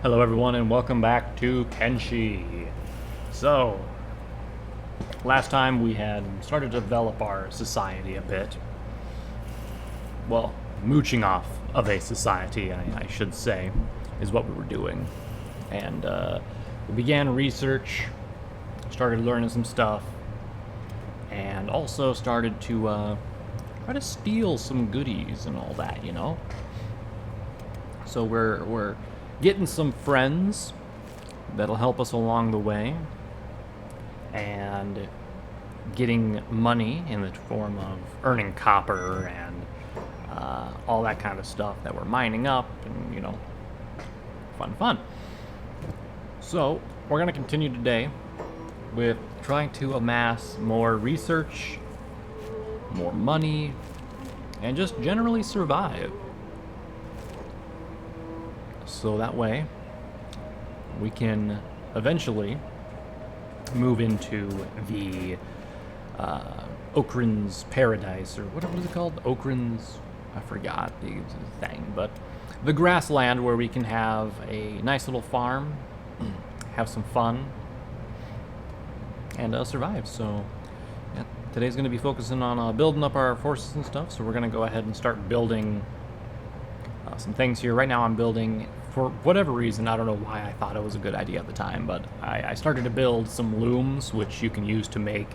Hello everyone and welcome back to Kenshi. So, last time we had started to develop our society a bit. Well, mooching off of a society, I should say, is what we were doing. And we began research, started learning some stuff, and also started to try to steal some goodies and all that, you know? So we're getting some friends that'll help us along the way, and getting money in the form of earning copper and all that kind of stuff that we're mining up, and fun. So we're going to continue today with trying to amass more research, more money, and just generally survive. So that way, we can eventually move into the Okrin's Paradise, or what is it called? Okrin's, I forgot the thing, but the grassland where we can have a nice little farm, have some fun, and survive. So yeah, today's going to be focusing on building up our forces and stuff, so we're going to go ahead and start building some things here. Right now I'm building, for whatever reason, I don't know why I thought it was a good idea at the time, but I started to build some looms, which you can use to make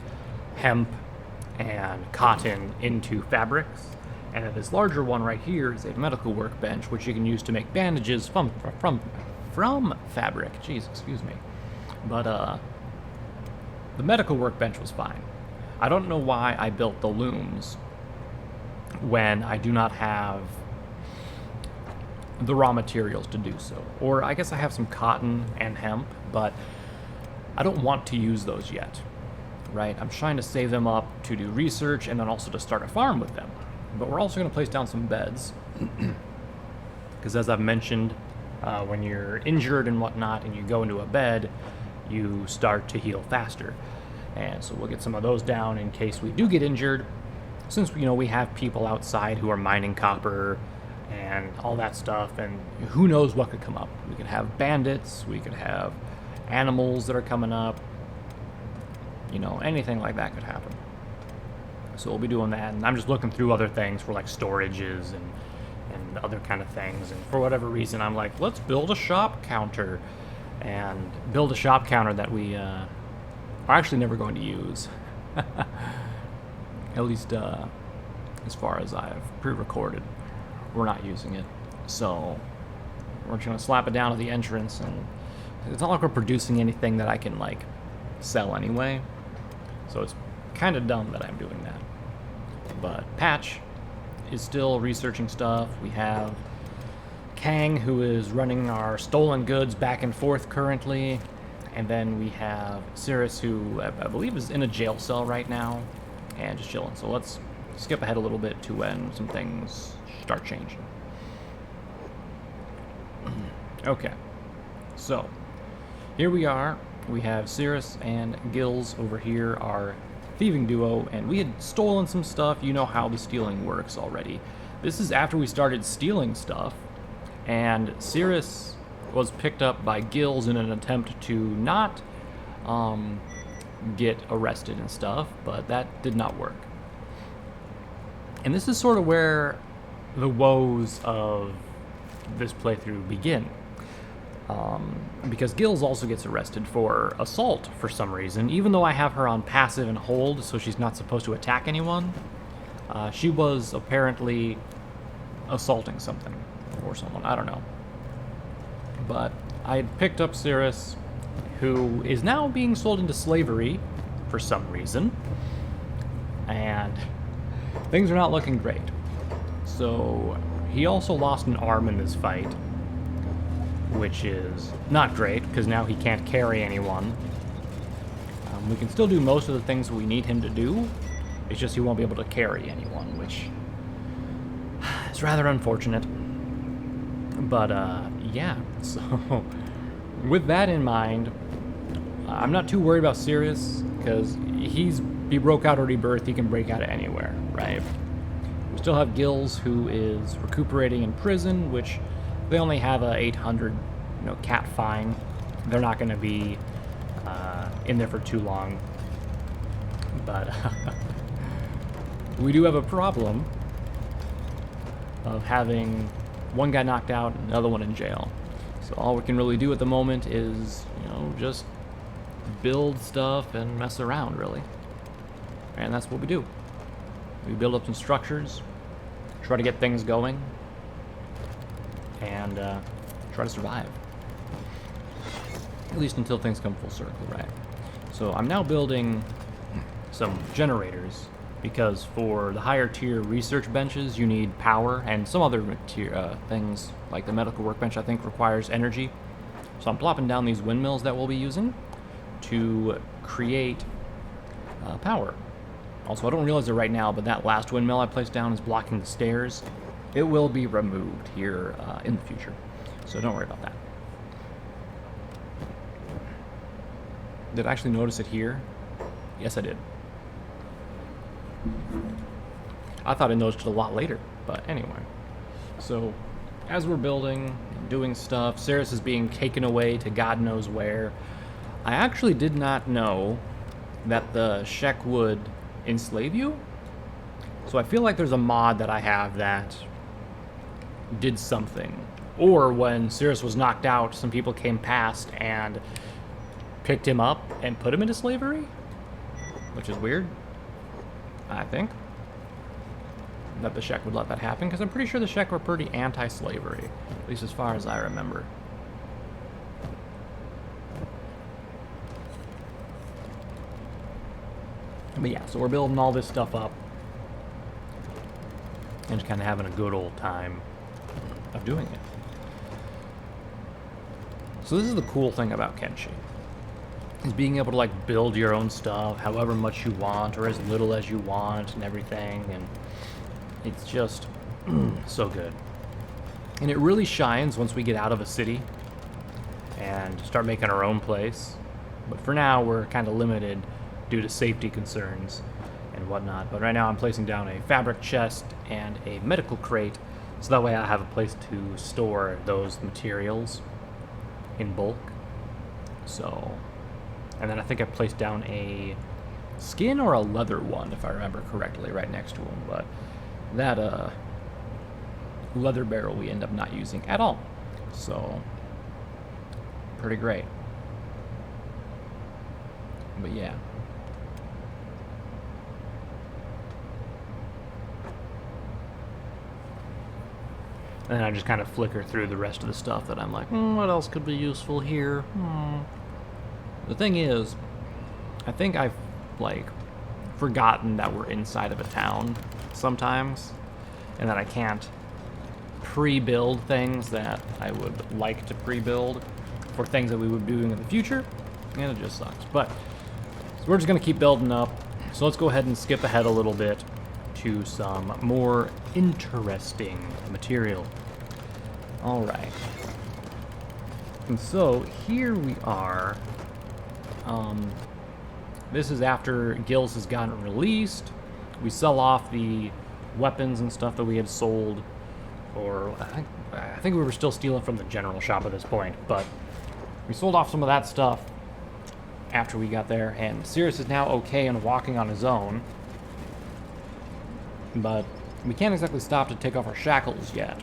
hemp and cotton into fabrics. And this larger one right here is a medical workbench, which you can use to make bandages from fabric. Jeez, excuse me. But the medical workbench was fine. I don't know why I built the looms when I do not have the raw materials to do so. Or I guess I have some cotton and hemp, but I don't want to use those yet, right? I'm trying to save them up to do research and then also to start a farm with them. But we're also going to place down some beds, because as I've mentioned, when you're injured and whatnot and you go into a bed, you start to heal faster. And so we'll get some of those down in case we do get injured, since we have people outside who are mining copper and all that stuff, and who knows what could come up. We could have bandits, we could have animals that are coming up, anything like that could happen. So we'll be doing that, and I'm just looking through other things for like storages and other kind of things, and for whatever reason I'm like, let's build a shop counter, and build a shop counter that we are actually never going to use. At least as far as I've pre-recorded, we're not using it. So we're just gonna slap it down to the entrance, and it's not like we're producing anything that I can like sell anyway. So it's kind of dumb that I'm doing that. But Patch is still researching stuff. We have Kang, who is running our stolen goods back and forth currently. And then we have Cirrus, who I believe is in a jail cell right now and just chilling. So let's skip ahead a little bit to when some things start changing. Okay, so here we are. We have Cirrus and Gills over here, our thieving duo, and we had stolen some stuff. You know how the stealing works already. This is after we started stealing stuff, and Cirrus was picked up by Gills in an attempt to not get arrested and stuff, but that did not work. And this is sort of where the woes of this playthrough begin. Because Gills also gets arrested for assault for some reason, even though I have her on passive and hold, so she's not supposed to attack anyone. She was apparently assaulting something or someone, I don't know. But I had picked up Cirrus, who is now being sold into slavery for some reason, and things are not looking great. So he also lost an arm in this fight, which is not great, because now he can't carry anyone. We can still do most of the things we need him to do, it's just he won't be able to carry anyone, which is rather unfortunate. But yeah, so with that in mind, I'm not too worried about Cirrus, because he broke out of Rebirth, he can break out of anywhere, right? We still have Gills, who is recuperating in prison, which they only have a 800 cat fine. They're not going to be in there for too long. But we do have a problem of having one guy knocked out and the other one in jail. So all we can really do at the moment is, just build stuff and mess around, really. And that's what we do. We build up some structures, try to get things going, and try to survive. At least until things come full circle, right? So I'm now building some generators, because for the higher tier research benches you need power, and some other things like the medical workbench I think requires energy. So I'm plopping down these windmills that we'll be using to create power. Also, I don't realize it right now, but that last windmill I placed down is blocking the stairs. It will be removed here in the future, so don't worry about that. Did I actually notice it here? Yes, I did. I thought I noticed it a lot later, but anyway. So, as we're building and doing stuff, Ceres is being taken away to God knows where. I actually did not know that the Shek would enslave you. So I feel like there's a mod that I have that did something. Or when Ceres was knocked out, some people came past and picked him up and put him into slavery, which is weird, I think, that the Shek would let that happen, because I'm pretty sure the Shek were pretty anti-slavery, at least as far as I remember. But yeah, so we're building all this stuff up and just kind of having a good old time of doing it. So this is the cool thing about Kenshi, is being able to like build your own stuff however much you want or as little as you want and everything, and it's just so good. And it really shines once we get out of a city and start making our own place. But for now we're kind of limited due to safety concerns and whatnot. But right now I'm placing down a fabric chest and a medical crate, so that way I have a place to store those materials in bulk. So, and then I think I placed down a skin or a leather one, if I remember correctly, right next to them. But that leather barrel we end up not using at all. So, pretty great. But yeah. And then I just kind of flicker through the rest of the stuff that I'm like, what else could be useful here? The thing is, I think I've, like, forgotten that we're inside of a town sometimes, and that I can't pre-build things that I would like to pre-build for things that we would be doing in the future, and it just sucks. But, so we're just going to keep building up, so let's go ahead and skip ahead a little bit to some more interesting material. Alright. And so, here we are. This is after Gills has gotten released. We sell off the weapons and stuff that we had sold, or I think we were still stealing from the general shop at this point, but we sold off some of that stuff after we got there, and Sirius is now okay and walking on his own, but we can't exactly stop to take off our shackles yet.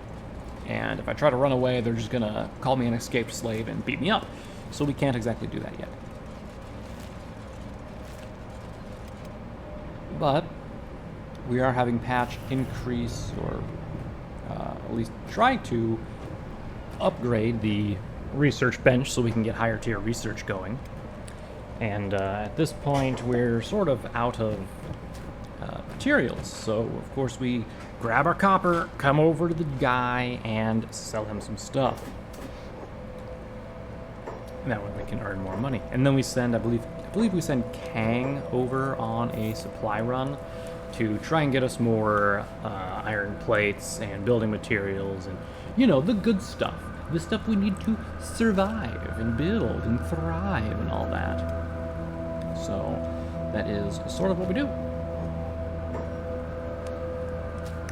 And if I try to run away, they're just gonna call me an escaped slave and beat me up. So we can't exactly do that yet. But we are having Patch increase, or at least try to upgrade the research bench so we can get higher tier research going. And at this point, we're sort of out of materials. So, of course, we grab our copper, come over to the guy, and sell him some stuff. And that way we can earn more money. And then we send, I believe we send Kang over on a supply run to try and get us more iron plates and building materials and, you know, the good stuff. The stuff we need to survive and build and thrive and all that. So that is sort of what we do.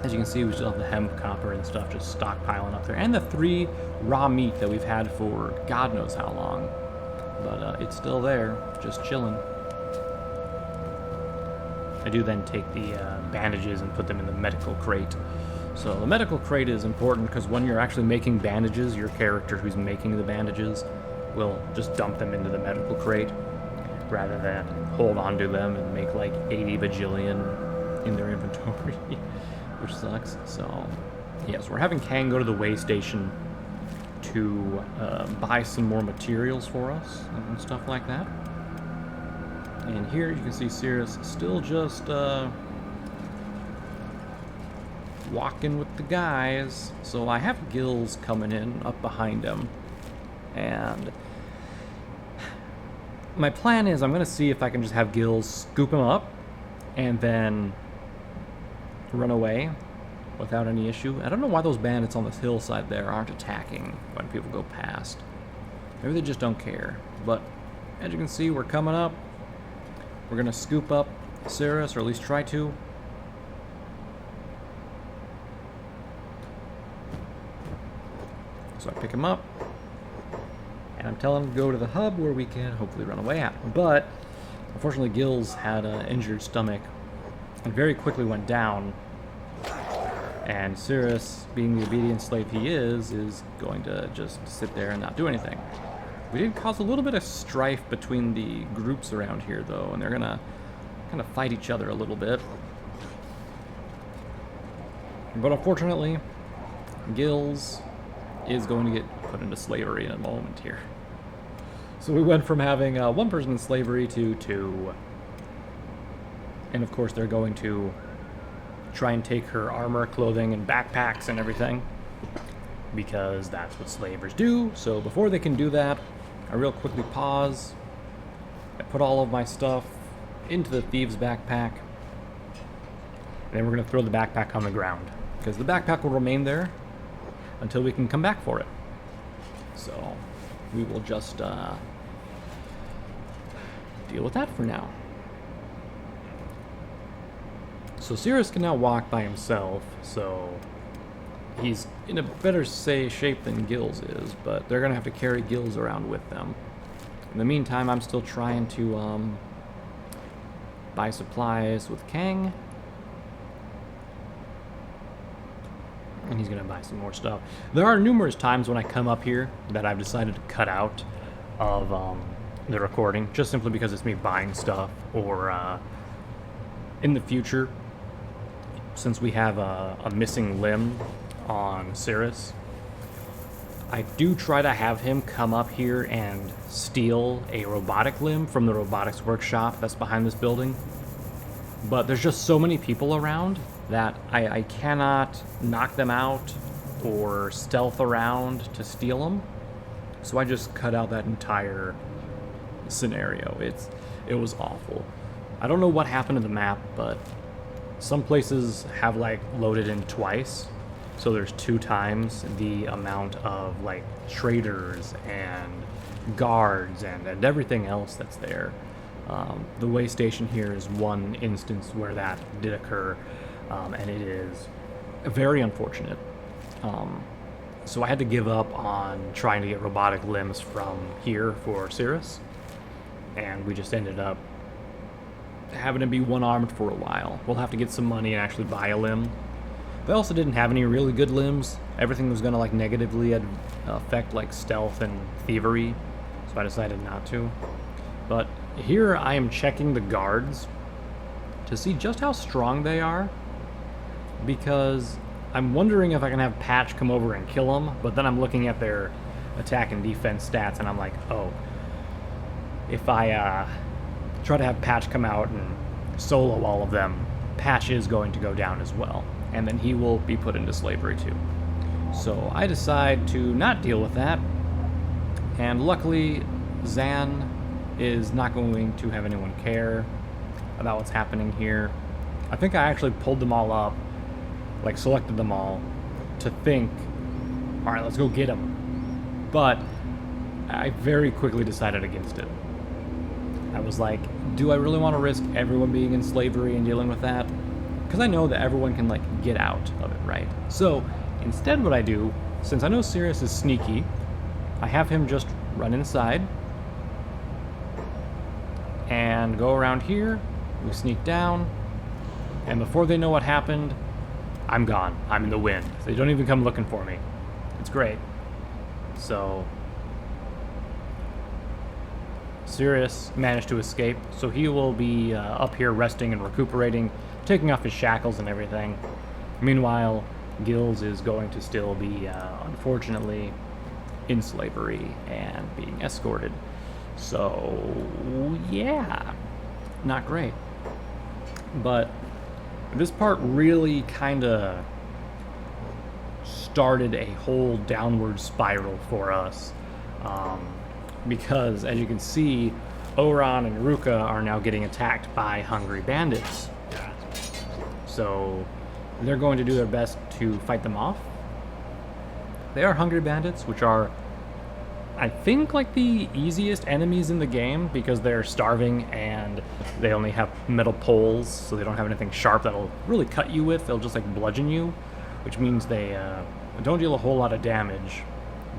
As you can see, we still have the hemp, copper, and stuff just stockpiling up there. And the 3 raw meat that we've had for God knows how long. But it's still there, just chilling. I do then take the bandages and put them in the medical crate. So the medical crate is important because when you're actually making bandages, your character who's making the bandages will just dump them into the medical crate rather than hold onto them and make like 80 bajillion in their inventory, which sucks. So, yes, we're having Kang go to the way station to buy some more materials for us and stuff like that. And here you can see Cirrus still just walking with the guys. So I have Gills coming in up behind him. And my plan is I'm going to see if I can just have Gills scoop him up and then run away without any issue. I don't know why those bandits on this hillside there aren't attacking when people go past. Maybe they just don't care. But as you can see, we're coming up. We're going to scoop up Cirrus, or at least try to. So I pick him up, and I'm telling him to go to the hub where we can hopefully run away at. But unfortunately, Gills had an injured stomach and very quickly went down. And Cirrus, being the obedient slave he is going to just sit there and not do anything. We did cause a little bit of strife between the groups around here, though, and they're going to kind of fight each other a little bit. But unfortunately, Gills is going to get put into slavery in a moment here. So we went from having one person in slavery to 2. And of course, they're going to try and take her armor, clothing, and backpacks and everything, because that's what slavers do. So before they can do that, I real quickly pause. I put all of my stuff into the thieves' backpack, and then we're going to throw the backpack on the ground, because the backpack will remain there until we can come back for it. So we will just deal with that for now. So Cirrus can now walk by himself, so he's in a better shape than Gills is, but they're going to have to carry Gills around with them. In the meantime, I'm still trying to buy supplies with Kang. And he's going to buy some more stuff. There are numerous times when I come up here that I've decided to cut out of the recording, just simply because it's me buying stuff, or in the future, since we have a missing limb on Cirrus, I do try to have him come up here and steal a robotic limb from the robotics workshop that's behind this building. But there's just so many people around that I cannot knock them out or stealth around to steal them. So I just cut out that entire scenario. It was awful. I don't know what happened to the map, but some places have like loaded in twice. So there's 2 times the amount of like traders and guards and everything else that's there. The way station here is one instance where that did occur, and it is very unfortunate. So I had to give up on trying to get robotic limbs from here for Cirrus, and we just ended up having to be one-armed for a while. We'll have to get some money and actually buy a limb. They also didn't have any really good limbs. Everything was going to like negatively affect like stealth and thievery, so I decided not to. But here I am checking the guards to see just how strong they are, because I'm wondering if I can have Patch come over and kill them, but then I'm looking at their attack and defense stats and I'm like, oh, if I try to have Patch come out and solo all of them, Patch is going to go down as well, and then he will be put into slavery too. So I decide to not deal with that, and luckily Zan is not going to have anyone care about what's happening here. I think I actually pulled them all up, like selected them all, to think, alright, let's go get them. But I very quickly decided against it. I was like, do I really want to risk everyone being in slavery and dealing with that? because I know that everyone can like get out of it, right? So instead what I do, since I know Sirius is sneaky, I have him just run inside and go around here. We sneak down, and before they know what happened, I'm gone. I'm in the wind. They don't even come looking for me. It's great. So Sirius managed to escape, so he will be up here resting and recuperating, taking off his shackles and everything. Meanwhile, Gills is going to still be, unfortunately, in slavery and being escorted. So, yeah, not great. But this part really kind of started a whole downward spiral for us. Because, as you can see, Oran and Ruka are now getting attacked by hungry bandits. So they're going to do their best to fight them off. They are hungry bandits, which are, I think, like the easiest enemies in the game because they're starving and they only have metal poles, so they don't have anything sharp that'll really cut you with. They'll just like bludgeon you, which means they don't deal a whole lot of damage.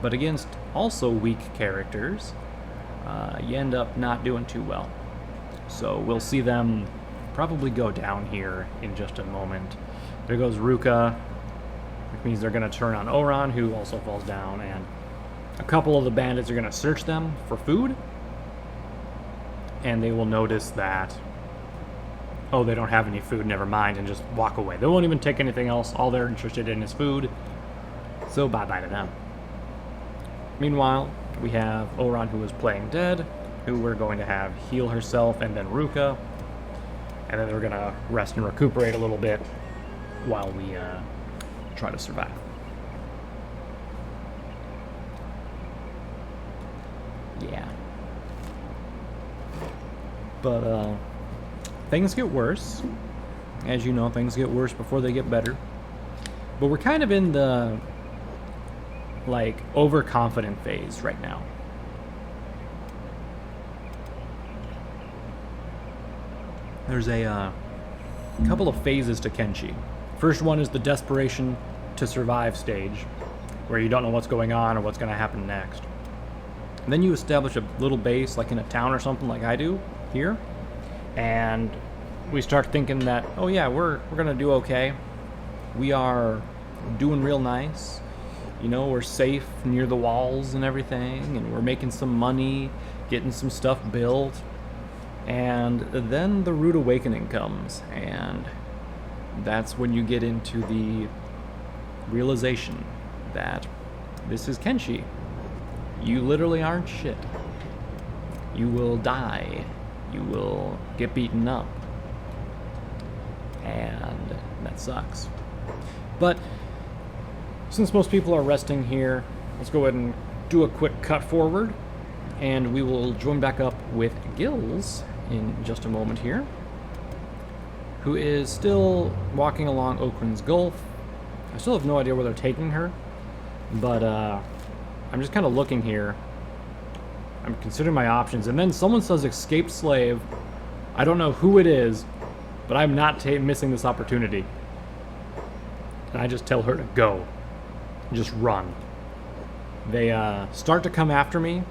But against also weak characters, you end up not doing too well. So we'll see them probably go down here in just a moment. There goes Ruka, which means they're going to turn on Oran, who also falls down, and a couple of the bandits are going to search them for food, and they will notice that, oh, they don't have any food, never mind, and just walk away. They won't even take anything else. All they're interested in is food, so bye-bye to them. Meanwhile, we have Oran, who is playing dead, who we're going to have heal herself, and then Ruka, and then we're going to rest and recuperate a little bit while we try to survive. Yeah. But things get worse. As you know, things get worse before they get better. But we're kind of in the like overconfident phase right now. There's a couple of phases to Kenshi. First one is the desperation to survive stage, where you don't know what's going on or what's going to happen next. And then you establish a little base, like in a town or something, like I do here, and we start thinking that, oh yeah, we're gonna do okay. We are doing real nice. You know, we're safe near the walls and everything, and we're making some money, getting some stuff built. And then the Rude Awakening comes, and that's when you get into the realization that this is Kenshi. You literally aren't shit. You will die. You will get beaten up. And that sucks. But since most people are resting here, let's go ahead and do a quick cut forward, and we will join back up with Gills in just a moment here, who is still walking along Okran's Gulf. I still have no idea where they're taking her, but I'm just kind of looking here. I'm considering my options, and then someone says escaped slave. I don't know who it is, but I'm not missing this opportunity. And I just tell her to go. Just run. They start to come after me,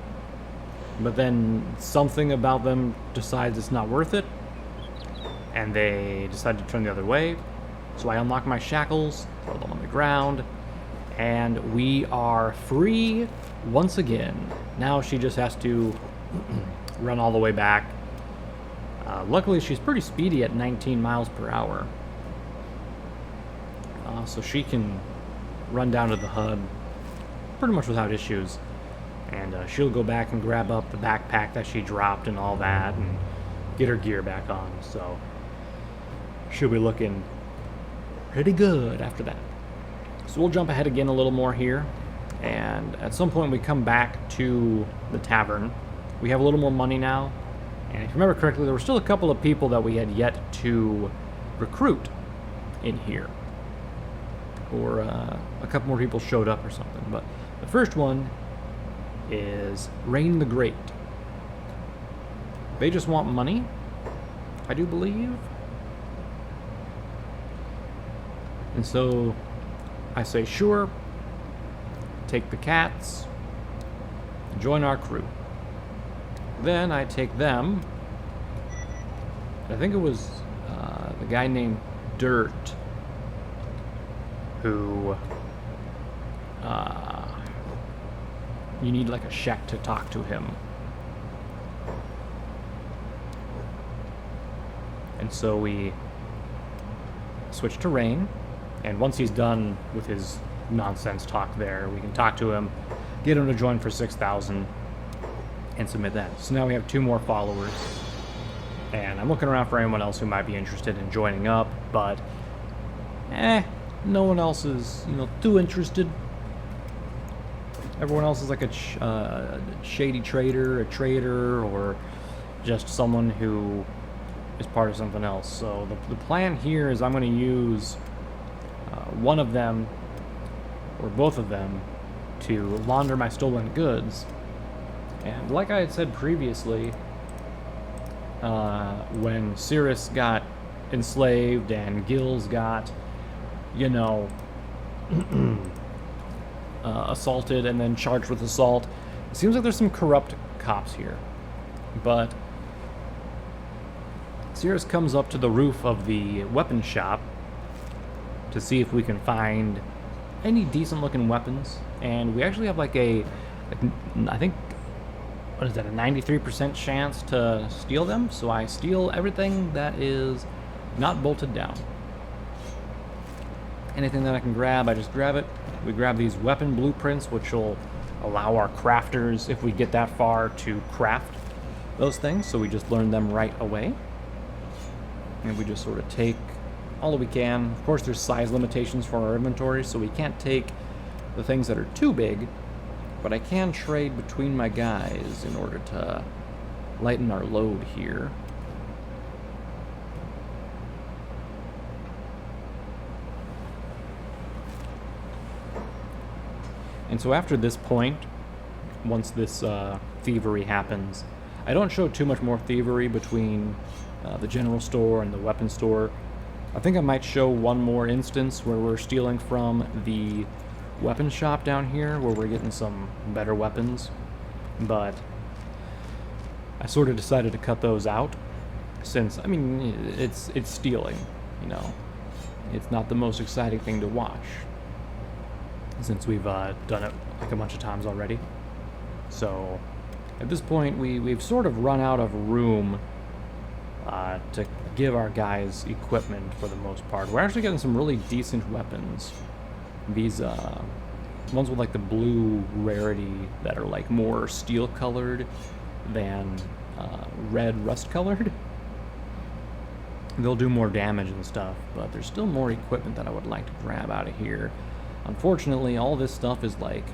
but then something about them decides it's not worth it, and they decide to turn the other way. So I unlock my shackles, throw them on the ground, and we are free once again. Now she just has to run all the way back. Luckily, she's pretty speedy at 19 miles per hour. So she can run down to the hub pretty much without issues. And she'll go back and grab up the backpack that she dropped and all that and get her gear back on. So she'll be looking pretty good after that. So we'll jump ahead again a little more here. And at some point we come back to the tavern. We have a little more money now. And if you remember correctly, there were still a couple of people that we had yet to recruit in here. Or a couple more people showed up or something. But the first one is Rain the Great. They just want money, I do believe. And so I say, sure, take the cats, join our crew. Then I take them, I think it was the guy named Dirt, who you need like a shack to talk to him. And so we switch to Rain, and once he's done with his nonsense talk there, we can talk to him, get him to join for 6,000, and submit that. So now we have 2 more followers, and I'm looking around for anyone else who might be interested in joining up, but no one else is, too interested. Everyone else is like a shady trader, or just someone who is part of something else. So the plan here is I'm going to use one of them, or both of them, to launder my stolen goods. And like I had said previously, when Cirrus got enslaved and Gills got, assaulted and then charged with assault, it seems like there's some corrupt cops here. But Cirrus comes up to the roof of the weapon shop to see if we can find any decent looking weapons, and we actually have I think, what is that, a 93% chance to steal them. So I steal everything that is not bolted down. Anything that I can grab, I just grab it. We grab these weapon blueprints, which will allow our crafters, if we get that far, to craft those things. So we just learn them right away. And we just sort of take all that we can. Of course, there's size limitations for our inventory, so we can't take the things that are too big, but I can trade between my guys in order to lighten our load here. And so after this point, once this thievery happens, I don't show too much more thievery between the general store and the weapon store. I think I might show one more instance where we're stealing from the weapon shop down here, where we're getting some better weapons, but I sort of decided to cut those out, since, I mean, it's stealing, It's not the most exciting thing to watch, since we've done it like a bunch of times already. So at this point, we've sort of run out of room to give our guys equipment for the most part. We're actually getting some really decent weapons. These ones with like the blue rarity that are like more steel colored than red rust colored. They'll do more damage and stuff, but there's still more equipment that I would like to grab out of here. Unfortunately, all this stuff is like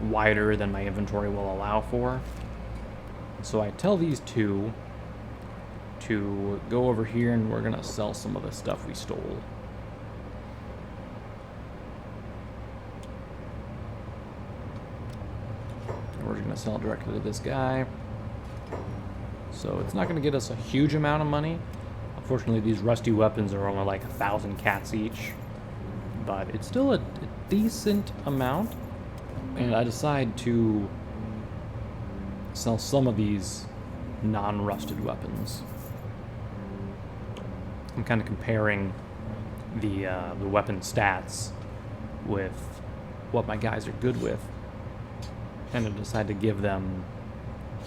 wider than my inventory will allow for. So I tell these two to go over here, and we're gonna sell some of the stuff we stole. We're gonna sell directly to this guy. So it's not gonna get us a huge amount of money. Unfortunately, these rusty weapons are only like 1,000 cats each, but it's still a decent amount. And I decide to sell some of these non-rusted weapons. I'm kind of comparing the weapon stats with what my guys are good with, and I decide to give them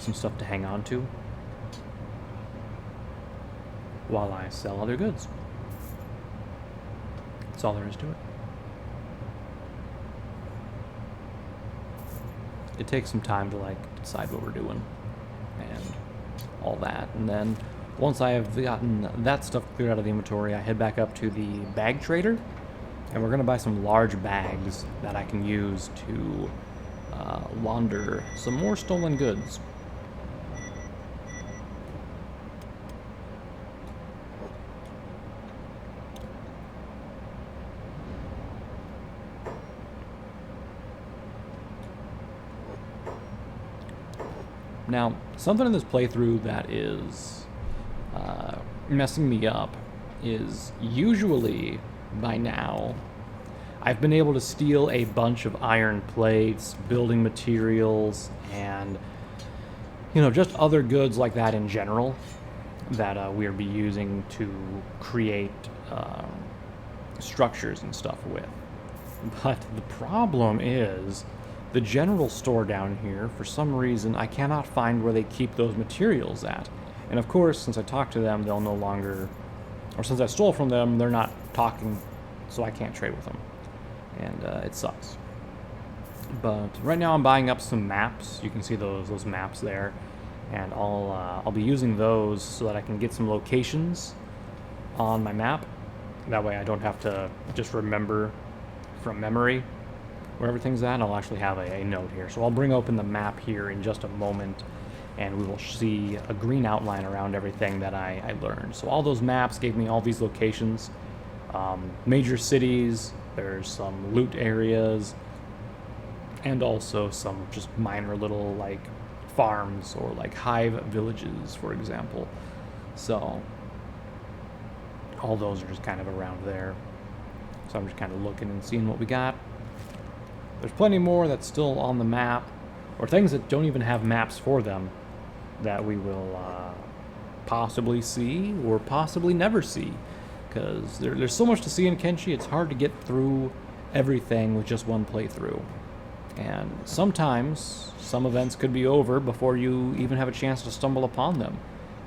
some stuff to hang on to while I sell other goods. That's all there is to it. It takes some time to decide what we're doing and all that, and then once I have gotten that stuff cleared out of the inventory, I head back up to the bag trader, and we're going to buy some large bags that I can use to launder some more stolen goods. Now, something in this playthrough that is messing me up is usually by now I've been able to steal a bunch of iron plates, building materials, and just other goods like that in general that we'll be using to create structures and stuff with. But the problem is the general store down here, for some reason, I cannot find where they keep those materials at. And of course, since I talked to them, they'll no longer, or since I stole from them, they're not talking, so I can't trade with them. And it sucks. But right now I'm buying up some maps. You can see those maps there. And I'll be using those so that I can get some locations on my map. That way I don't have to just remember from memory where everything's at. I'll actually have a note here. So I'll bring open the map here in just a moment, and we will see a green outline around everything that I learned. So all those maps gave me all these locations, major cities, there's some loot areas, and also some just minor little like farms or like hive villages, for example. So all those are just kind of around there. So I'm just kind of looking and seeing what we got. There's plenty more that's still on the map, or things that don't even have maps for them that we will possibly see or possibly never see. Because there's so much to see in Kenshi, it's hard to get through everything with just one playthrough. And sometimes some events could be over before you even have a chance to stumble upon them,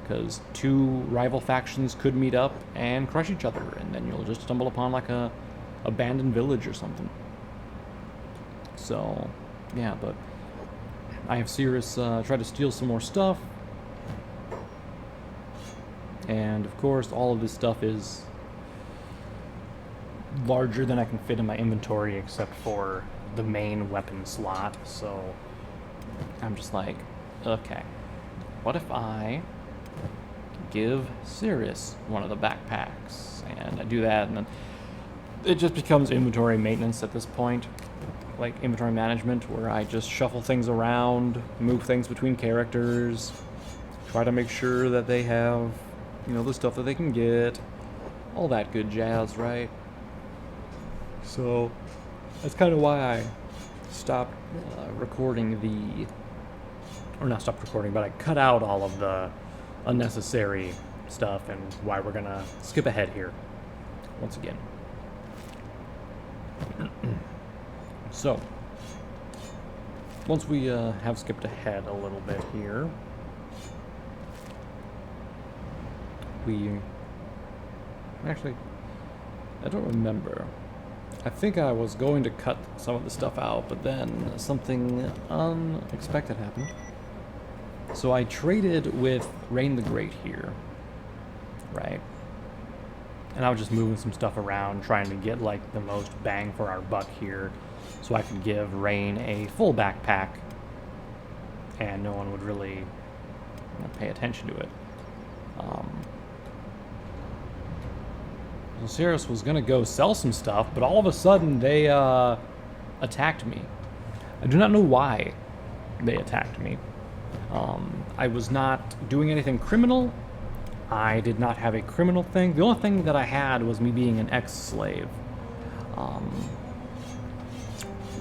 because two rival factions could meet up and crush each other, and then you'll just stumble upon like a abandoned village or something. So yeah, but I have Cirrus try to steal some more stuff, and of course all of this stuff is larger than I can fit in my inventory except for the main weapon slot. So I'm just like, okay, what if I give Cirrus one of the backpacks? And I do that, and then it just becomes inventory maintenance at this point, like inventory management, where I just shuffle things around, move things between characters, try to make sure that they have, the stuff that they can get, all that good jazz, right? So that's kind of why I stopped recording or not stopped recording, but I cut out all of the unnecessary stuff, and why we're gonna skip ahead here once again. So once we have skipped ahead a little bit here, I don't remember. I think I was going to cut some of the stuff out, but then something unexpected happened. So I traded with Rain the Great here, right? And I was just moving some stuff around, trying to get like the most bang for our buck here, so I could give Rain a full backpack, and no one would really pay attention to it. So Cirrus was gonna go sell some stuff, but all of a sudden they attacked me. I do not know why they attacked me. I was not doing anything criminal. I did not have a criminal thing. The only thing that I had was me being an ex-slave.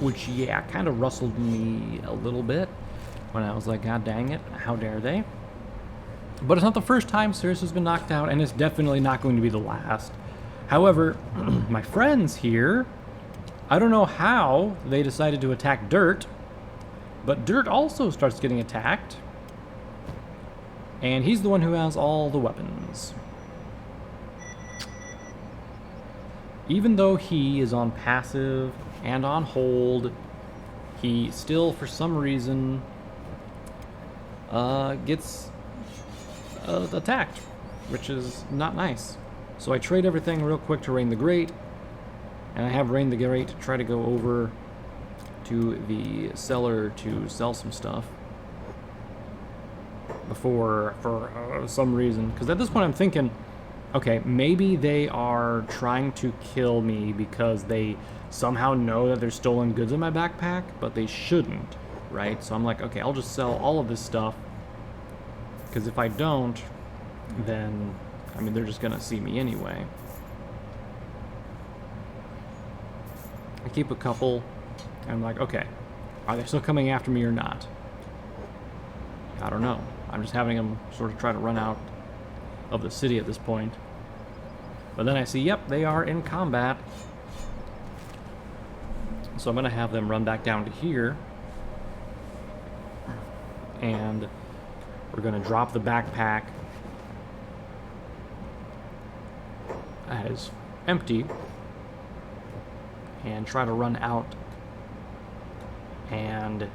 Which, yeah, kind of rustled me a little bit when I was like, God dang it, how dare they? But it's not the first time Cirrus has been knocked out, and it's definitely not going to be the last. However, my friends here, I don't know how they decided to attack Dirt, but Dirt also starts getting attacked, and he's the one who has all the weapons. Even though he is on passive and on hold, he still, for some reason, gets attacked, which is not nice. So I trade everything real quick to Rain the Great, and I have Rain the Great try to go over to the cellar to sell some stuff before, for some reason, because at this point I'm thinking, okay, maybe they are trying to kill me because they somehow know that there's stolen goods in my backpack, but they shouldn't, right? So I'm like, okay, I'll just sell all of this stuff, because if I don't, then, they're just gonna see me anyway. keep a couple, and I'm like, okay, are they still coming after me or not? I don't know. I'm just having them sort of try to run out of the city at this point. But then I see, yep, they are in combat. So I'm going to have them run back down to here. And we're going to drop the backpack as empty and try to run out. And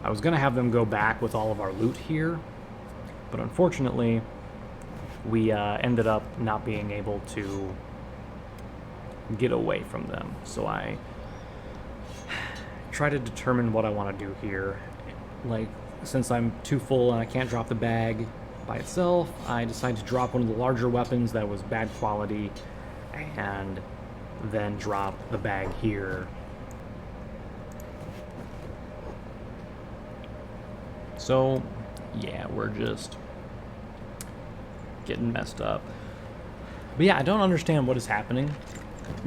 I was going to have them go back with all of our loot here, but unfortunately we ended up not being able to get away from them. So I try to determine what I want to do here. Like, since I'm too full and I can't drop the bag by itself, I decided to drop one of the larger weapons that was bad quality and then drop the bag here. So, yeah, we're just getting messed up. But yeah, I don't understand what is happening,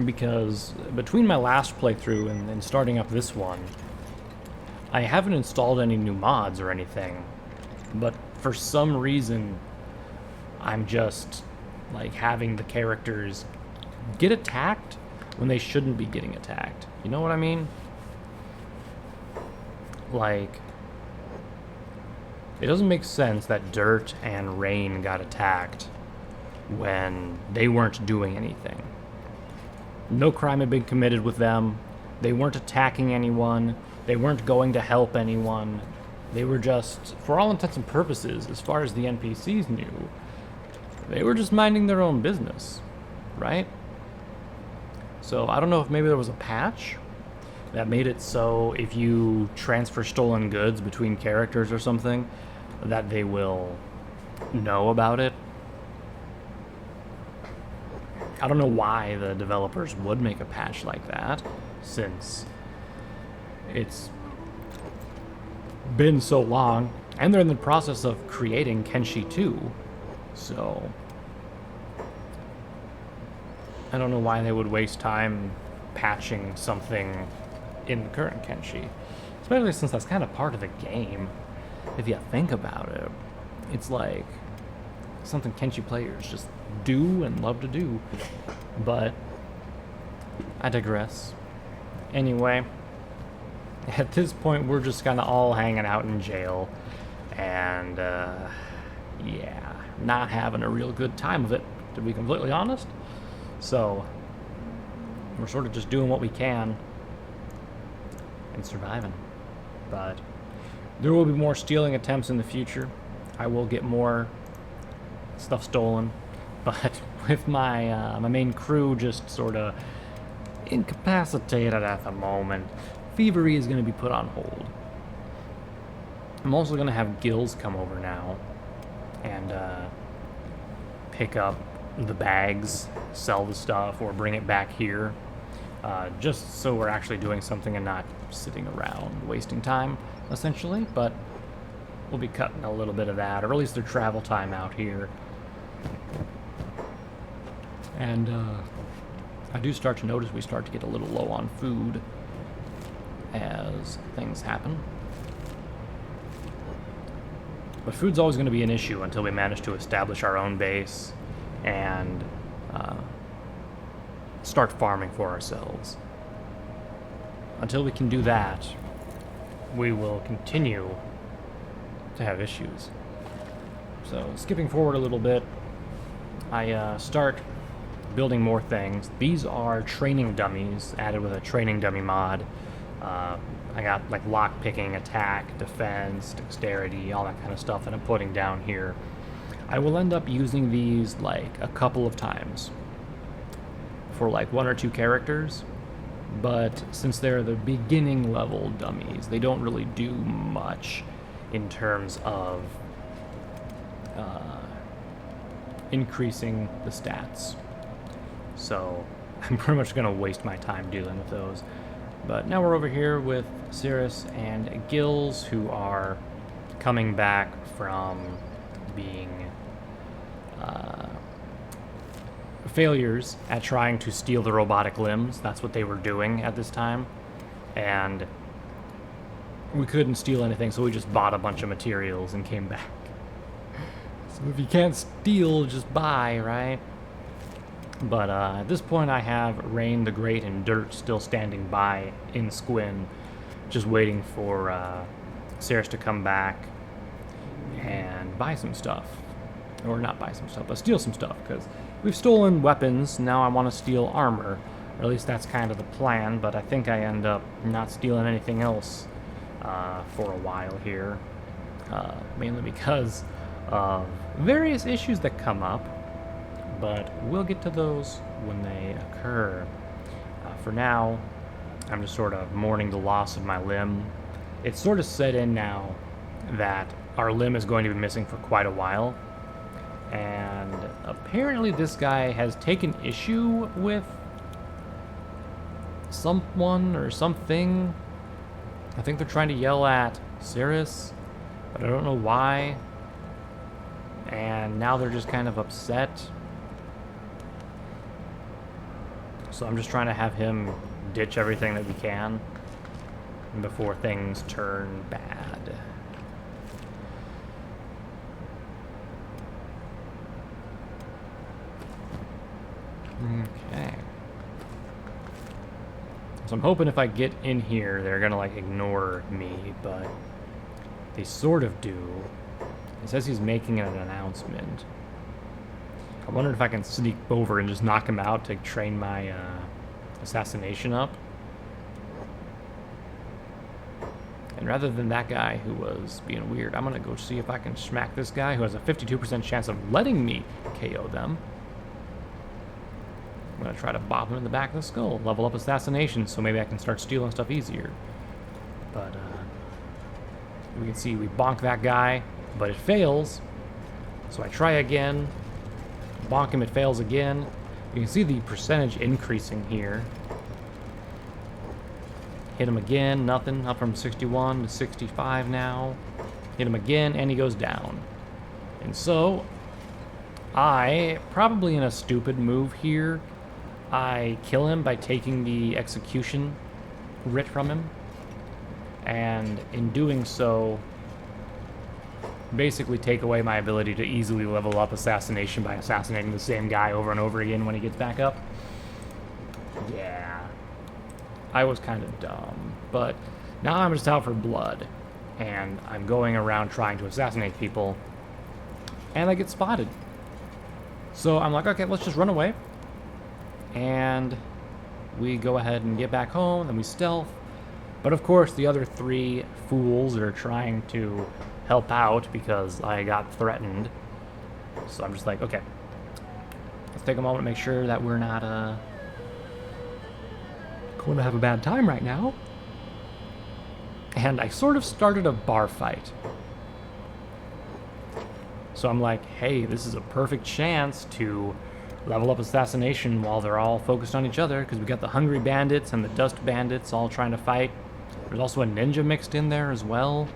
because between my last playthrough and starting up this one, I haven't installed any new mods or anything, but for some reason, I'm just, like, having the characters get attacked when they shouldn't be getting attacked. You know what I mean? Like, it doesn't make sense that Dirt and Rain got attacked when they weren't doing anything. No crime had been committed with them. They weren't attacking anyone. They weren't going to help anyone. They were just, for all intents and purposes, as far as the NPCs knew, they were just minding their own business, right? So I don't know if maybe there was a patch that made it so if you transfer stolen goods between characters or something, that they will know about it. I don't know why the developers would make a patch like that, since it's been so long, and they're in the process of creating Kenshi 2, so I don't know why they would waste time patching something in the current Kenshi, especially since that's kind of part of the game. If you think about it, it's like something Kenshi players just do and love to do. But I digress. Anyway, at this point we're just kind of all hanging out in jail, and yeah, not having a real good time of it, to be completely honest. So we're sort of just doing what we can and surviving. But there will be more stealing attempts in the future. I will get more stuff stolen, but with my my main crew just sort of incapacitated at the moment, thievery is going to be put on hold. I'm also going to have Gills come over now and pick up the bags, sell the stuff, or bring it back here, just so we're actually doing something and not sitting around wasting time, essentially. But we'll be cutting a little bit of that, or at least their travel time out here. And I do start to notice we start to get a little low on food as things happen. But food's always going to be an issue until we manage to establish our own base and start farming for ourselves. Until we can do that, we will continue to have issues. So, skipping forward a little bit, I start building more things. These are training dummies added with a training dummy mod. I got like lock picking, attack, defense, dexterity, all that kind of stuff that I'm putting down here. I will end up using these like a couple of times for like 1 or 2 characters, but since they're the beginning level dummies, they don't really do much in terms of increasing the stats. So I'm pretty much going to waste my time dealing with those. But now we're over here with Cirrus and Gills, who are coming back from being failures at trying to steal the robotic limbs. That's what they were doing at this time. And we couldn't steal anything, so we just bought a bunch of materials and came back. So if you can't steal, just buy, right? But at this point, I have Rain the Great and Dirt still standing by in Squin, just waiting for Ceres to come back and buy some stuff. Or not buy some stuff, but steal some stuff, because we've stolen weapons, now I want to steal armor. Or at least that's kind of the plan, but I think I end up not stealing anything else for a while here. Mainly because of various issues that come up, but we'll get to those when they occur. For now, I'm just sort of mourning the loss of my limb. It's sort of set in now that our limb is going to be missing for quite a while. And apparently this guy has taken issue with someone or something. I think they're trying to yell at Ceres, but I don't know why. And now they're just kind of upset. So I'm just trying to have him ditch everything that we can before things turn bad. Okay. So I'm hoping if I get in here, they're gonna like ignore me, but they sort of do. It says he's making an announcement. I wonder if I can sneak over and just knock him out to train my assassination up. And rather than that guy who was being weird, I'm gonna go see if I can smack this guy who has a 52% chance of letting me KO them. I'm gonna try to bop him in the back of the skull, level up assassination, so maybe I can start stealing stuff easier. But we can see we bonk that guy, but it fails. So I try again, bonk him, it fails again. You can see the percentage increasing here. Hit him again, nothing, up from 61 to 65 now. Hit him again, and he goes down. And so, I, probably in a stupid move here, I kill him by taking the execution writ from him. And in doing so, basically take away my ability to easily level up assassination by assassinating the same guy over and over again when he gets back up. Yeah. I was kind of dumb. But now I'm just out for blood. And I'm going around trying to assassinate people. And I get spotted. So I'm like, okay, let's just run away. And we go ahead and get back home, and we stealth. But of course, the other three fools are trying to help out because I got threatened. So I'm just like, okay, let's take a moment to make sure that we're not going to have a bad time right now. And I sort of started a bar fight. So I'm like, hey, this is a perfect chance to level up assassination while they're all focused on each other, because we got the Hungry Bandits and the Dust Bandits all trying to fight. There's also a ninja mixed in there as well.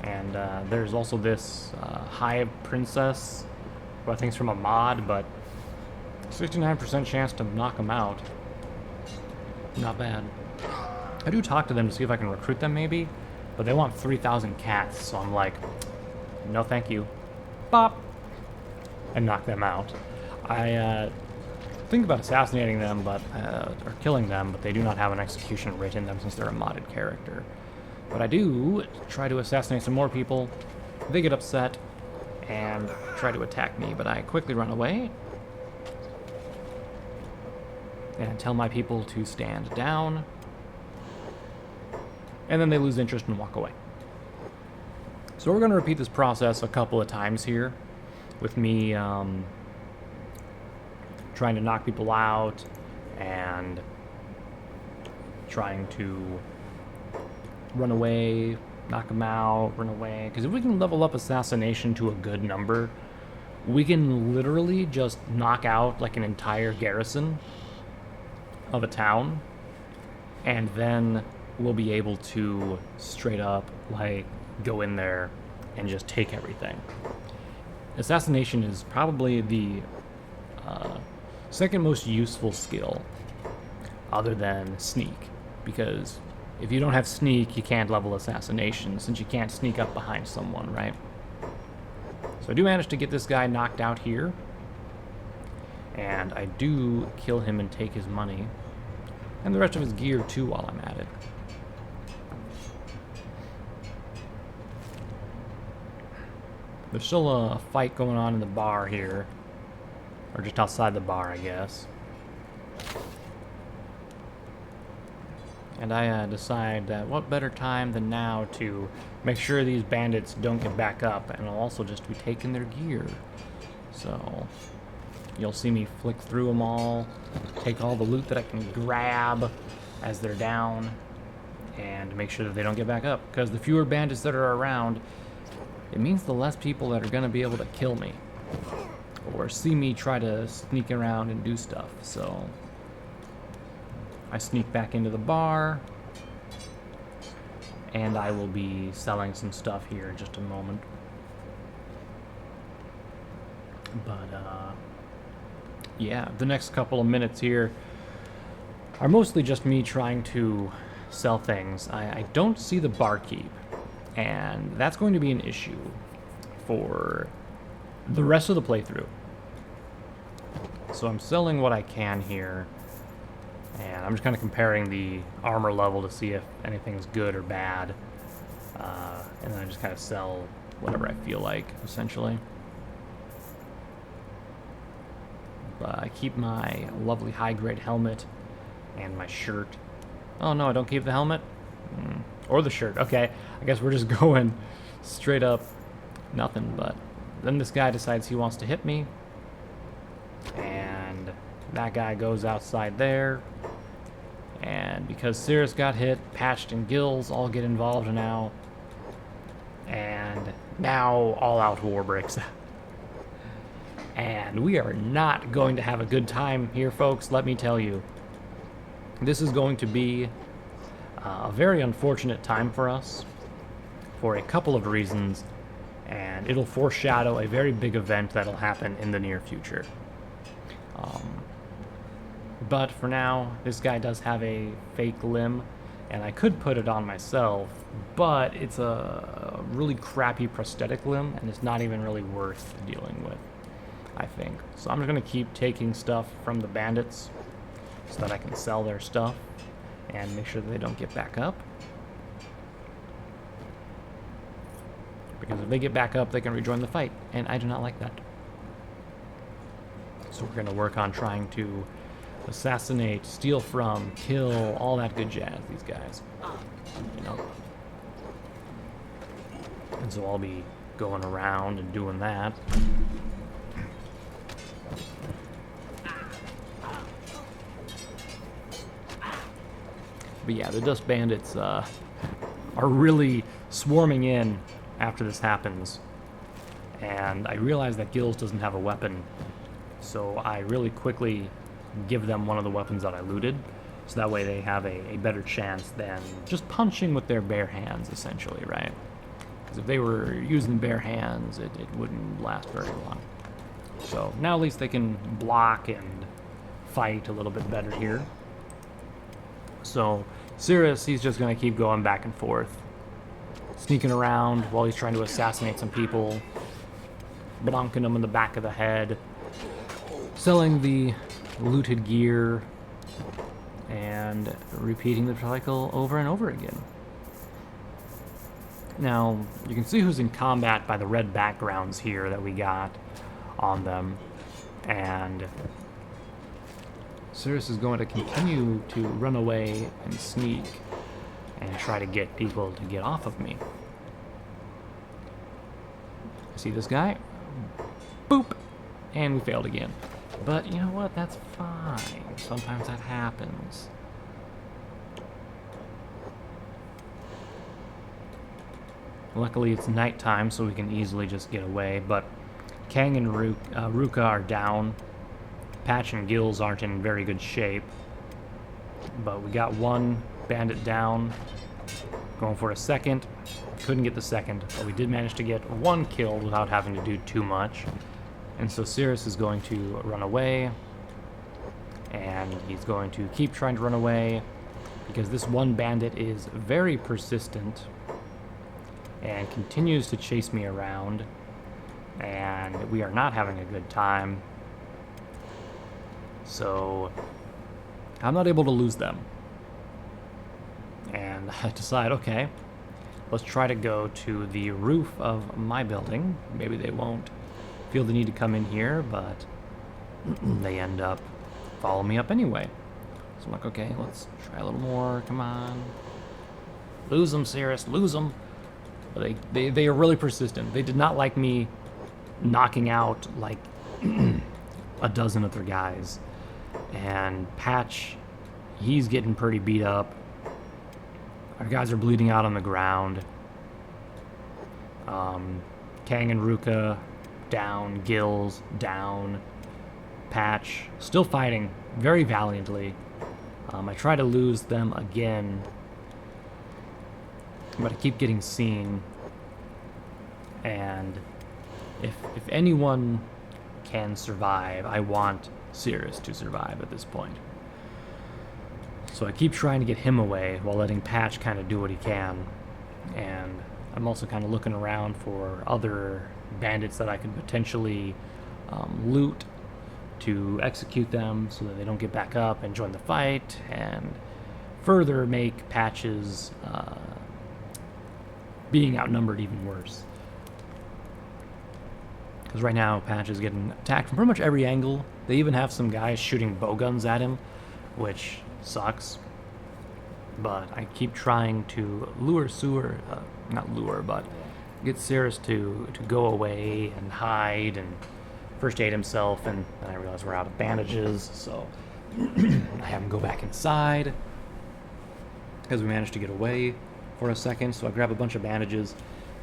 And there's also this Hive Princess, who I think is from a mod, but 69% chance to knock them out. Not bad. I do talk to them to see if I can recruit them maybe, but they want 3,000 cats, so I'm like, no thank you. Bop! And knock them out. I think about assassinating them, but or killing them, but they do not have an execution writ in them since they're a modded character. But I do try to assassinate some more people. They get upset and try to attack me, but I quickly run away and tell my people to stand down. And then they lose interest and walk away. So we're going to repeat this process a couple of times here with me trying to knock people out and trying to run away, knock them out, run away. Because if we can level up assassination to a good number, we can literally just knock out like an entire garrison of a town, and then we'll be able to straight up like go in there and just take everything. Assassination is probably the second most useful skill other than sneak, because if you don't have sneak, you can't level assassination, since you can't sneak up behind someone, right? So I do manage to get this guy knocked out here, and I do kill him and take his money, and the rest of his gear too while I'm at it. There's still a fight going on in the bar here, or just outside the bar, I guess. And I decide that what better time than now to make sure these bandits don't get back up, and I'll also just be taking their gear. So you'll see me flick through them all, take all the loot that I can grab as they're down, and make sure that they don't get back up. Because the fewer bandits that are around, it means the less people that are going to be able to kill me or see me try to sneak around and do stuff. So I sneak back into the bar, and I will be selling some stuff here in just a moment. But yeah, the next couple of minutes here are mostly just me trying to sell things. I don't see the barkeep, and that's going to be an issue for the rest of the playthrough. So I'm selling what I can here, and I'm just kind of comparing the armor level to see if anything's good or bad, and then I just kind of sell whatever I feel like, essentially. But I keep my lovely high-grade helmet and my shirt. Oh no, I don't keep the helmet? Or the shirt. Okay, I guess we're just going straight up nothing. But then this guy decides he wants to hit me, and that guy goes outside there, and because Cirrus got hit, Patched and Gills all get involved now, and now all-out war breaks out. And we are not going to have a good time here, folks, let me tell you. This is going to be a very unfortunate time for us for a couple of reasons, and it'll foreshadow a very big event that'll happen in the near future. But for now, this guy does have a fake limb, and I could put it on myself, but it's a really crappy prosthetic limb, and it's not even really worth dealing with, I think. So I'm just going to keep taking stuff from the bandits so that I can sell their stuff and make sure that they don't get back up. Because if they get back up, they can rejoin the fight, and I do not like that. So we're going to work on trying to assassinate, steal from, kill, all that good jazz, these guys. You know? And so I'll be going around and doing that. But yeah, the Dust Bandits are really swarming in after this happens. And I realize that Gills doesn't have a weapon, so I really quickly give them one of the weapons that I looted, so that way they have a better chance than just punching with their bare hands, essentially, right? Because if they were using bare hands, it wouldn't last very long. So now at least they can block and fight a little bit better here. So Cirrus, he's just going to keep going back and forth, sneaking around while he's trying to assassinate some people, bonking them in the back of the head, selling the looted gear, and repeating the cycle over and over again. Now, you can see who's in combat by the red backgrounds here that we got on them, and Cirrus is going to continue to run away and sneak and try to get people to get off of me. See this guy? Boop! And we failed again. But you know what? That's fine. Sometimes that happens. Luckily, it's nighttime, so we can easily just get away. But Kang and Ruka are down. Patch and Gills aren't in very good shape. But we got one bandit down. Going for a second. Couldn't get the second, but we did manage to get one killed without having to do too much. And so Cirrus is going to run away, and he's going to keep trying to run away because this one bandit is very persistent and continues to chase me around, and we are not having a good time. So I'm not able to lose them. And I decide, okay, let's try to go to the roof of my building. Maybe they won't feel the need to come in here, but they end up following me up anyway. So I'm like, okay, let's try a little more. Come on. Lose them, Cirrus, lose them. But they are really persistent. They did not like me knocking out like a dozen of their guys. And Patch, he's getting pretty beat up. Our guys are bleeding out on the ground. Kang and Ruka down, Gills down, Patch still fighting very valiantly. I try to lose them again, but I keep getting seen. And if anyone can survive, I want Cirrus to survive at this point. So I keep trying to get him away while letting Patch kind of do what he can. And I'm also kind of looking around for other bandits that I could potentially loot to execute them so that they don't get back up and join the fight, and further make Patch's being outnumbered even worse. Because right now Patch is getting attacked from pretty much every angle. They even have some guys shooting bowguns at him, which sucks. But I keep trying to but get Cirrus to go away and hide and first aid himself, and then I realize we're out of bandages, so I have him go back inside because we managed to get away for a second. So I grab a bunch of bandages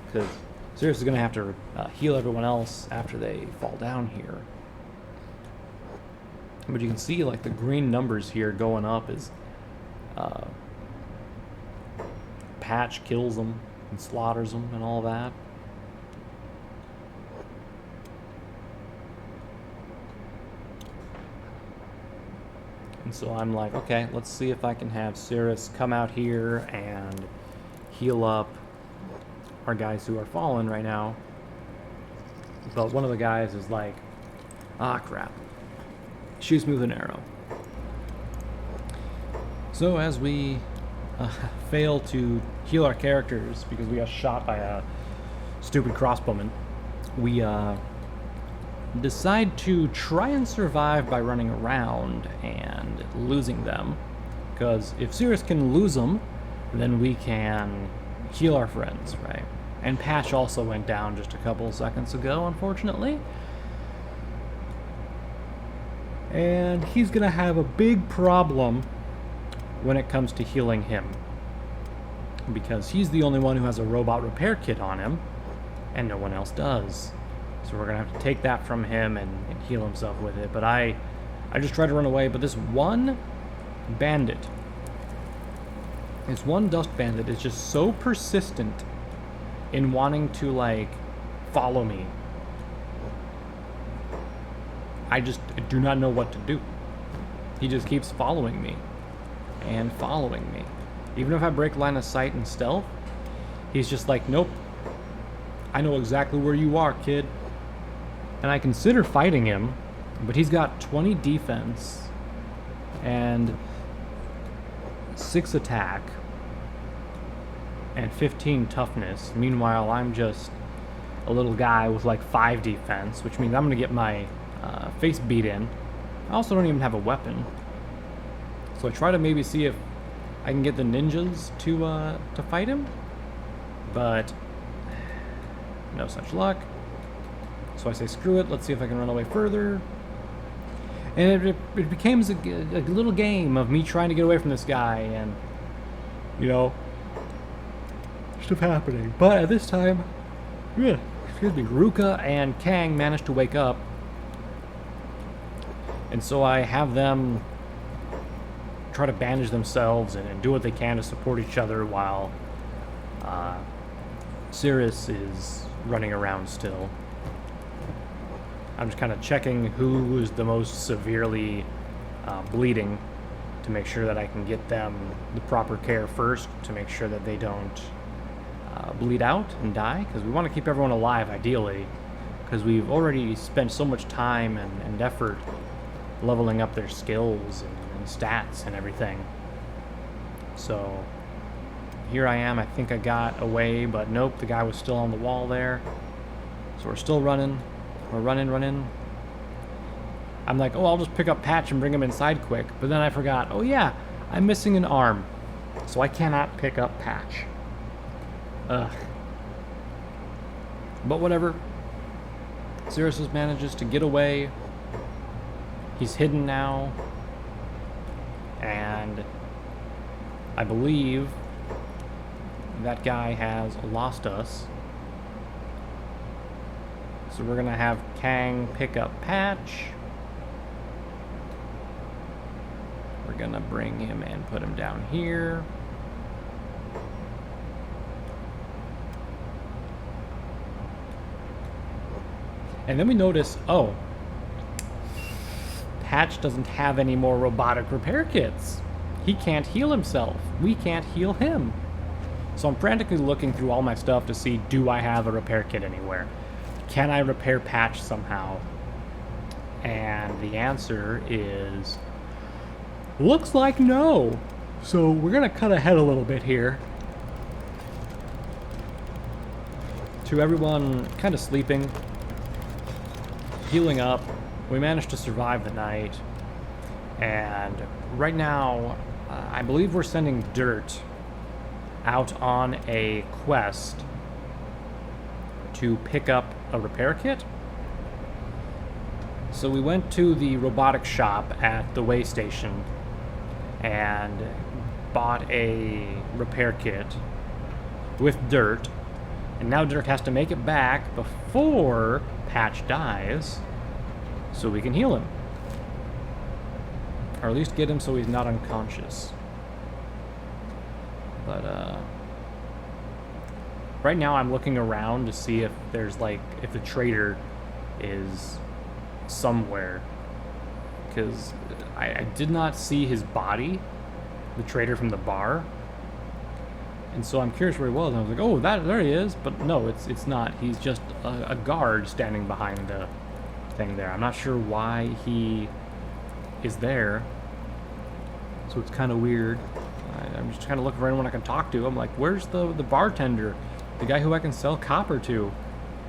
because Cirrus is going to have to heal everyone else after they fall down here. But you can see like the green numbers here going up is Patch kills them and slaughters them and all that. And so I'm like, okay, let's see if I can have Cirrus come out here and heal up our guys who are fallen right now. But one of the guys is like, ah, crap. Shoots me with an arrow. So as we fail to heal our characters because we got shot by a stupid crossbowman, we decide to try and survive by running around and losing them. Because if Cirrus can lose them, then we can heal our friends, right? And Patch also went down just a couple seconds ago, unfortunately. And he's gonna have a big problem when it comes to healing him, because he's the only one who has a robot repair kit on him, and no one else does. So we're gonna have to take that from him and heal himself with it. But I just try to run away, but this one bandit, this one dust bandit is just so persistent in wanting to like follow me. I do not know what to do. He just keeps following me and following me. Even if I break line of sight and stealth, he's just like, nope, I know exactly where you are, kid. And I consider fighting him, but he's got 20 defense and 6 attack and 15 toughness. Meanwhile, I'm just a little guy with like 5 defense, which means I'm gonna get my face beat in. I also don't even have a weapon, so I try to maybe see if I can get the ninjas to fight him, but no such luck. So I say screw it, let's see if I can run away further. And it became a little game of me trying to get away from this guy, and you know, stuff happening. But at this time, excuse me, Ruka and Kang managed to wake up. And so I have them try to bandage themselves and do what they can to support each other while Cirrus is running around still. I'm just kind of checking who is the most severely bleeding to make sure that I can get them the proper care first to make sure that they don't bleed out and die, because we want to keep everyone alive ideally, because we've already spent so much time and effort leveling up their skills and stats and everything. So here I am. I think I got away, but nope, the guy was still on the wall there. So we're still running. We're running. I'm like, oh, I'll just pick up Patch and bring him inside quick. But then I forgot, oh yeah, I'm missing an arm. So I cannot pick up Patch. Ugh. But whatever. Xerxes manages to get away. He's hidden now. And I believe that guy has lost us. So we're gonna have Kang pick up Patch. We're gonna bring him and put him down here. And then we notice, oh, Patch doesn't have any more robotic repair kits. He can't heal himself. We can't heal him. So I'm frantically looking through all my stuff to see, do I have a repair kit anywhere? Can I repair Patch somehow? And the answer is, looks like no. So we're gonna cut ahead a little bit here to everyone kind of sleeping, healing up. We managed to survive the night, and right now I believe we're sending Dirt out on a quest to pick up a repair kit. So we went to the robotic shop at the way station and bought a repair kit with Dirt, and now Dirt has to make it back before Patch dies so we can heal him, or at least get him so he's not unconscious. But right now I'm looking around to see if there's if the trader is somewhere, because I did not see his body, the trader from the bar, and so I'm curious where he was, and I was like, oh, there he is. But no, it's not. He's just a guard standing behind the thing there. I'm not sure why he is there, so it's kind of weird. I'm just trying to look for anyone I can talk to. I'm like, where's the bartender? The guy who I can sell copper to?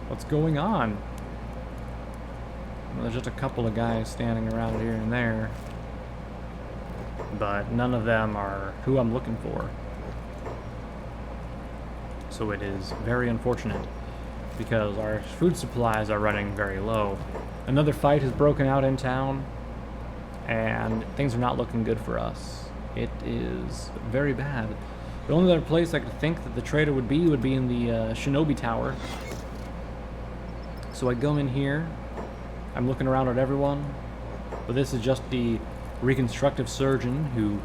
What's going on? Well, there's just a couple of guys standing around here and there, but none of them are who I'm looking for. So it is very unfortunate, because our food supplies are running very low. Another fight has broken out in town, and things are not looking good for us. It is very bad. The only other place I could think that the trader would be in the Shinobi Tower. So I go in here. I'm looking around at everyone, but this is just the reconstructive surgeon who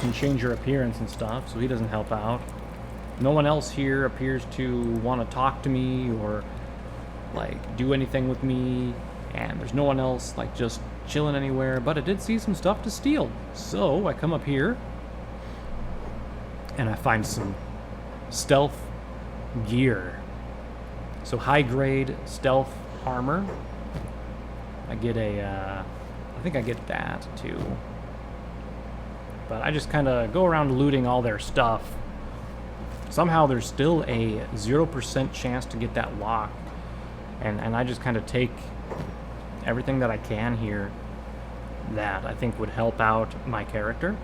can change your appearance and stuff, so he doesn't help out. No one else here appears to want to talk to me or do anything with me, and there's no one else just chilling anywhere, but I did see some stuff to steal. So I come up here and I find some stealth gear. So high grade stealth armor. I get I think I get that too. But I just kind of go around looting all their stuff. Somehow there's still a 0% chance to get that lock. And I just kind of take everything that I can here that I think would help out my character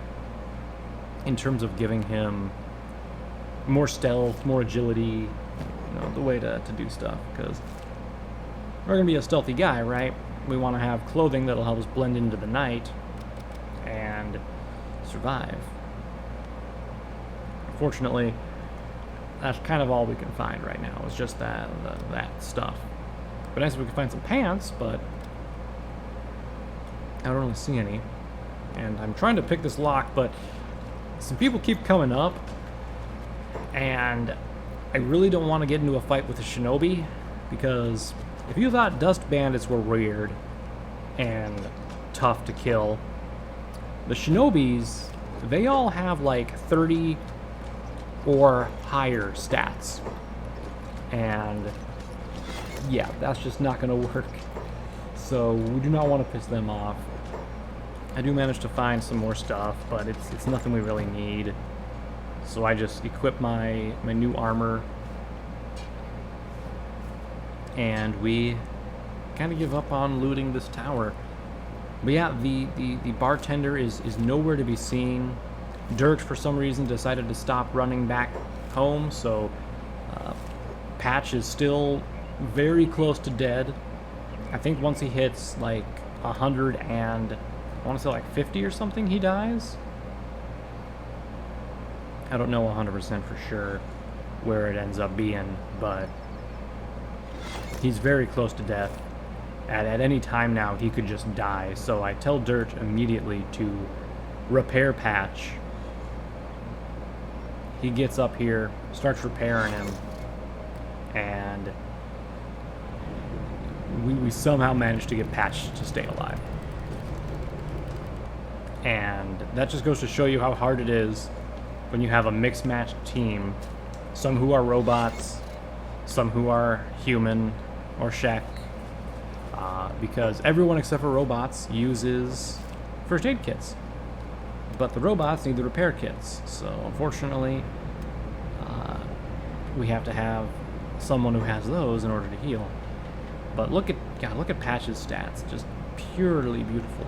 in terms of giving him more stealth, more agility, the way to do stuff, because we're going to be a stealthy guy, right? We want to have clothing that'll help us blend into the night and survive. Unfortunately, that's kind of all we can find right now. It's just that stuff. But nice if we can find some pants, but I don't really see any. And I'm trying to pick this lock, but some people keep coming up, and I really don't want to get into a fight with a shinobi, because if you thought dust bandits were weird and tough to kill, the shinobis, they all have like 30 or higher stats. And yeah, that's just not going to work. So we do not want to piss them off. I do manage to find some more stuff, but it's nothing we really need. So I just equip my new armor, and we kind of give up on looting this tower. But yeah, the bartender is nowhere to be seen. Dirt, for some reason, decided to stop running back home, so Patch is still very close to dead. I think once he hits like 100 and I want to say like 50 or something, he dies. I don't know 100% for sure where it ends up being, but he's very close to death. At any time now, he could just die. So I tell Dirt immediately to repair Patch. He gets up here, starts repairing him, and we somehow managed to get Patch to stay alive. And that just goes to show you how hard it is when you have a mixed matched team. Some who are robots, some who are human or Shek. Because everyone except for robots uses first aid kits. But the robots need the repair kits. So unfortunately, we have to have someone who has those in order to heal. But look at Patch's stats, just purely beautiful.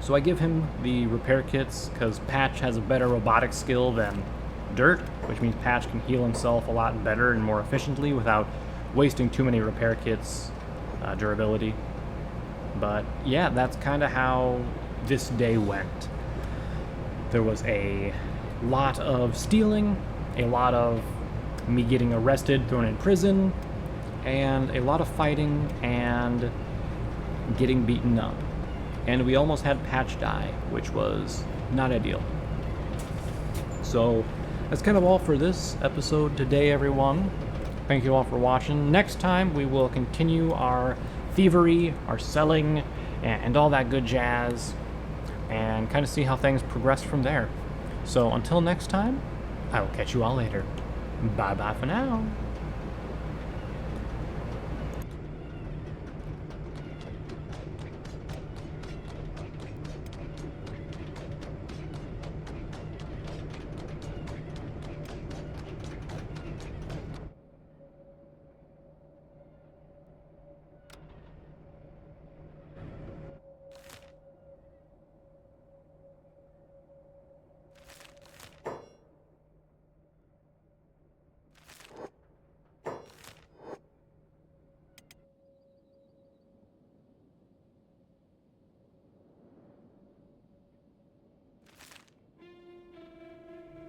So I give him the repair kits because Patch has a better robotic skill than Dirt, which means Patch can heal himself a lot better and more efficiently without wasting too many repair kits durability. But yeah, that's kind of how this day went. There was a lot of stealing, a lot of me getting arrested, thrown in prison, and a lot of fighting and getting beaten up. And we almost had Patch die, which was not ideal. So that's kind of all for this episode today, everyone. Thank you all for watching. Next time, we will continue our thievery, our selling, and all that good jazz, and kind of see how things progress from there. So until next time, I will catch you all later. Bye-bye for now.